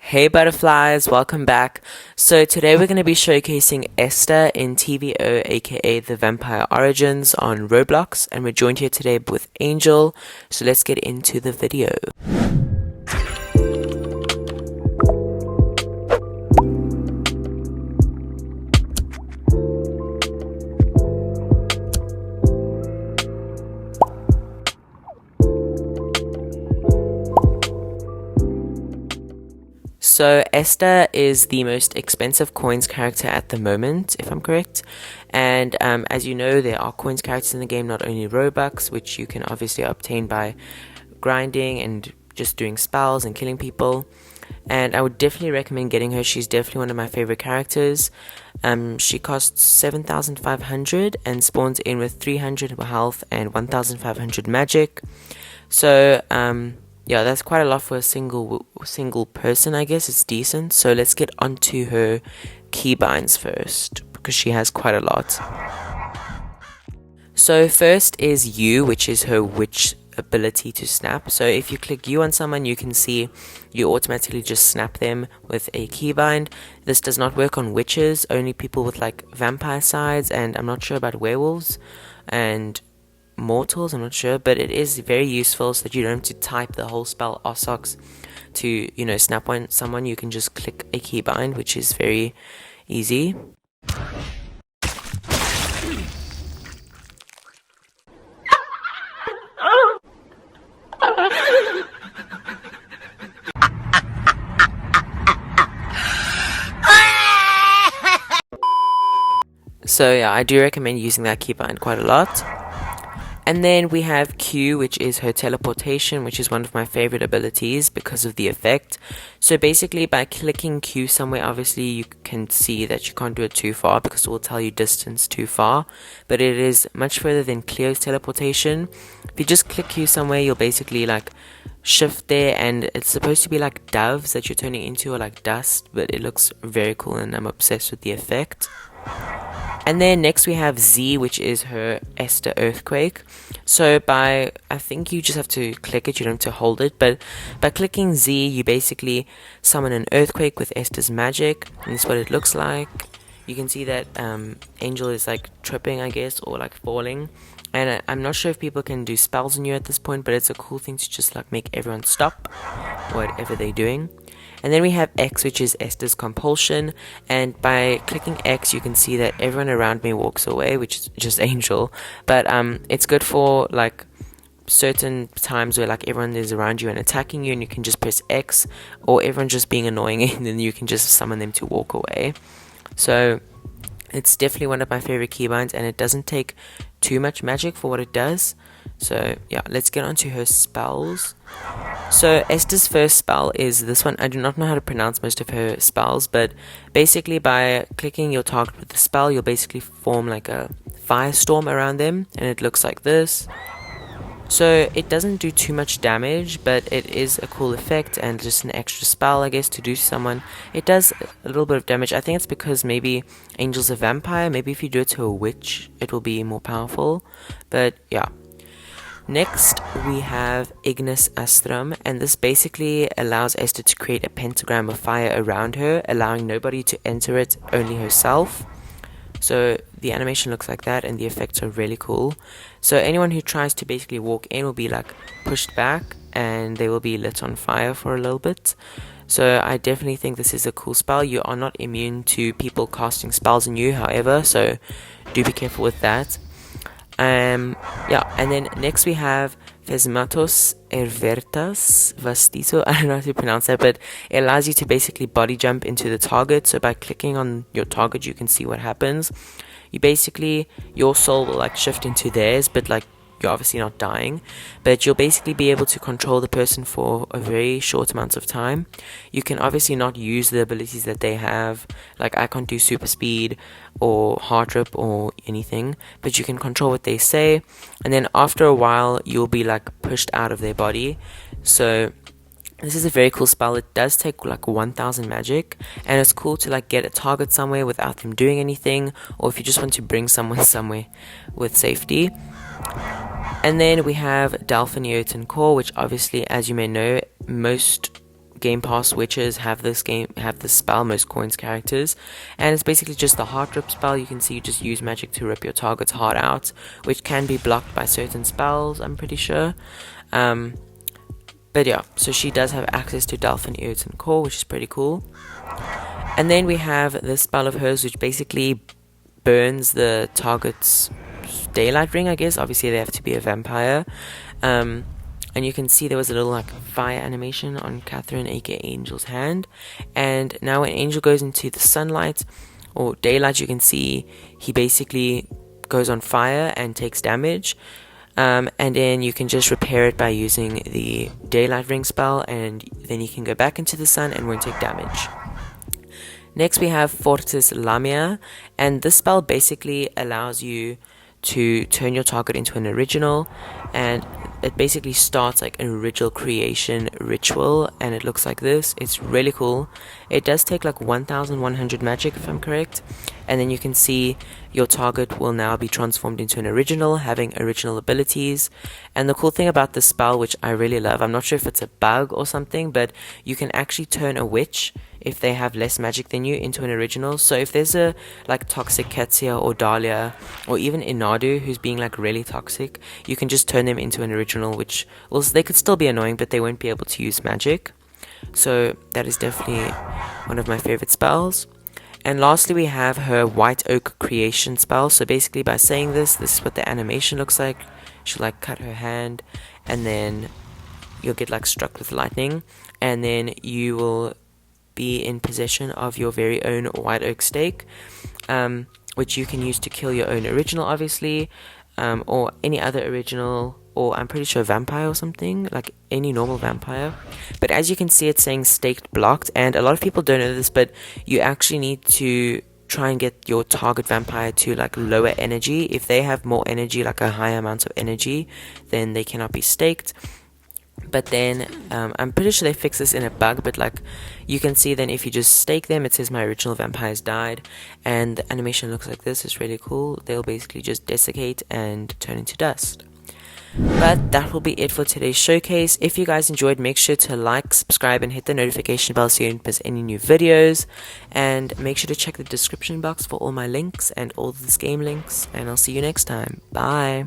Hey butterflies, welcome back. So today we're going to be showcasing Esther in 𝘗𝗲𝗏𝗃 aka the Vampire Origins on Roblox, and we're joined here today with Angel. So let's get into the video. So Esther is the most expensive coins character at the moment, if I'm correct. And as you know, there are coins characters in the game, not only Robux, which you can obviously obtain by grinding and just doing spells and killing people. And I would definitely recommend getting her. She's definitely one of my favorite characters. She costs 7,500 and spawns in with 300 health and 1,500 magic. So yeah, that's quite a lot for a single person, I guess. It's decent. So let's get onto her keybinds first, because she has quite a lot. So first is 𝑈, which is her witch ability to snap. So if you click 𝑈 on someone, you can see you automatically just snap them with a keybind. This does not work on witches, only people with like vampire sides, and I'm not sure about werewolves and mortals, I'm not sure, but it is very useful so that you don't have to type the whole spell 𝘗𝑠𝑂x to, you know, snap on someone. You can just click a keybind, which is very easy. So yeah, I do recommend using that keybind quite a lot. And then we have Q, which is her teleportation, which is one of my favorite abilities because of the effect. So basically by clicking Q somewhere, obviously you can see that you can't do it too far because it will tell you distance too far. But it is much further than Cleo's teleportation. If you just click Q somewhere, you'll basically like shift there, and it's supposed to be like doves that you're turning into, or like dust, but it looks very cool and I'm obsessed with the effect. And then next we have Z, which is her Esther Earthquake. So I think you just have to click it, you don't have to hold it, but by clicking Z, you basically summon an earthquake with Esther's magic, and this is what it looks like. You can see that Angel is like tripping, I guess, or like falling. And I'm not sure if people can do spells on you at this point, but it's a cool thing to just like make everyone stop whatever they're doing. And then we have X, which is Esther's compulsion, and by clicking X you can see that everyone around me walks away, which is just Angel, but it's good for like certain times where like everyone is around you and attacking you, and you can just press X, or everyone just being annoying and then you can just summon them to walk away. So it's definitely one of my favorite keybinds, and it doesn't take too much magic for what it does. So yeah, let's get on to her spells. So Esther's first spell is this one. I do not know how to pronounce most of her spells, but basically by clicking your target with the spell, you'll basically form like a firestorm around them, and it looks like this. So it doesn't do too much damage, but it is a cool effect and just an extra spell, I guess, to do to someone. It does a little bit of damage. I think it's because maybe Angel's a vampire. Maybe if you do it to a witch, it will be more powerful. But yeah. Next, we have Ignis Astrum, and this basically allows Esther to create a pentagram of fire around her, allowing nobody to enter it, only herself. So the animation looks like that, and the effects are really cool. So anyone who tries to basically walk in will be like pushed back, and they will be lit on fire for a little bit. So I definitely think this is a cool spell. You are not immune to people casting spells on you, however, so do be careful with that. Yeah, and then next we have Fesmatos Vastito. I don't know how to pronounce that, but it allows you to basically body jump into the target. So by clicking on your target, you can see what happens. You basically, your soul will like shift into theirs, but like you're obviously not dying, but you'll basically be able to control the person for a very short amount of time. You can obviously not use the abilities that they have, like I can't do super speed or heart rip or anything, but you can control what they say, and then after a while you'll be like pushed out of their body. So this is a very cool spell. It does take like 1,000 magic, and it's cool to like get a target somewhere without them doing anything, or if you just want to bring someone somewhere with safety. And then we have Dolphinton Core, which obviously, as you may know, most Game Pass witches have this spell, most coins characters, and it's basically just the heart rip spell. You can see you just use magic to rip your target's heart out, which can be blocked by certain spells, I'm pretty sure. But yeah, so she does have access to Dolphinton Core, which is pretty cool. And then we have this spell of hers, which basically burns the target's daylight ring, I guess. Obviously, they have to be a vampire. And you can see there was a little like fire animation on Catherine, aka Angel's hand. And now when Angel goes into the sunlight or daylight, you can see he basically goes on fire and takes damage. And then you can just repair it by using the daylight ring spell, and then you can go back into the sun and won't take damage. Next we have Fortis Lamia, and this spell basically allows you to turn your target into an original, and it basically starts like an original creation ritual, and it looks like this. It's really cool. It does take like 1100 magic if I'm correct, and then you can see your target will now be transformed into an original, having original abilities. And the cool thing about this spell, which I really love, I'm not sure if it's a bug or something, but you can actually turn a witch, if they have less magic than you, into an original. So if there's a like toxic 𝘄𝐿𝑒 or 𝘗𝑎𝑙𝑒 or even 𝘱𝑗𝑛𝑎𝑑u who's being like really toxic, you can just turn them into an original, which, well, they could still be annoying, but they won't be able to use magic. So that is definitely one of my favorite spells. And lastly, we have her White Oak creation spell. So basically by saying this is what the animation looks like. She'll like cut her hand, and then you'll get like struck with lightning, and then you will be in possession of your very own White Oak stake, which you can use to kill your own original, obviously, or any other original, or I'm pretty sure vampire or something, like any normal vampire. But as you can see, it's saying staked blocked, and a lot of people don't know this, but you actually need to try and get your target vampire to like lower energy. If they have more energy, like a higher amount of energy, then they cannot be staked. But then I'm pretty sure they fix this in a bug, but like you can see then if you just stake them, it says my original vampires died, and the animation looks like this. It's really cool. They'll basically just desiccate and turn into dust. But that will be it for today's showcase. If you guys enjoyed, make sure to like, subscribe, and hit the notification bell so you don't miss any new videos, and make sure to check the description box for all my links and all this game links, and I'll see you next time. Bye.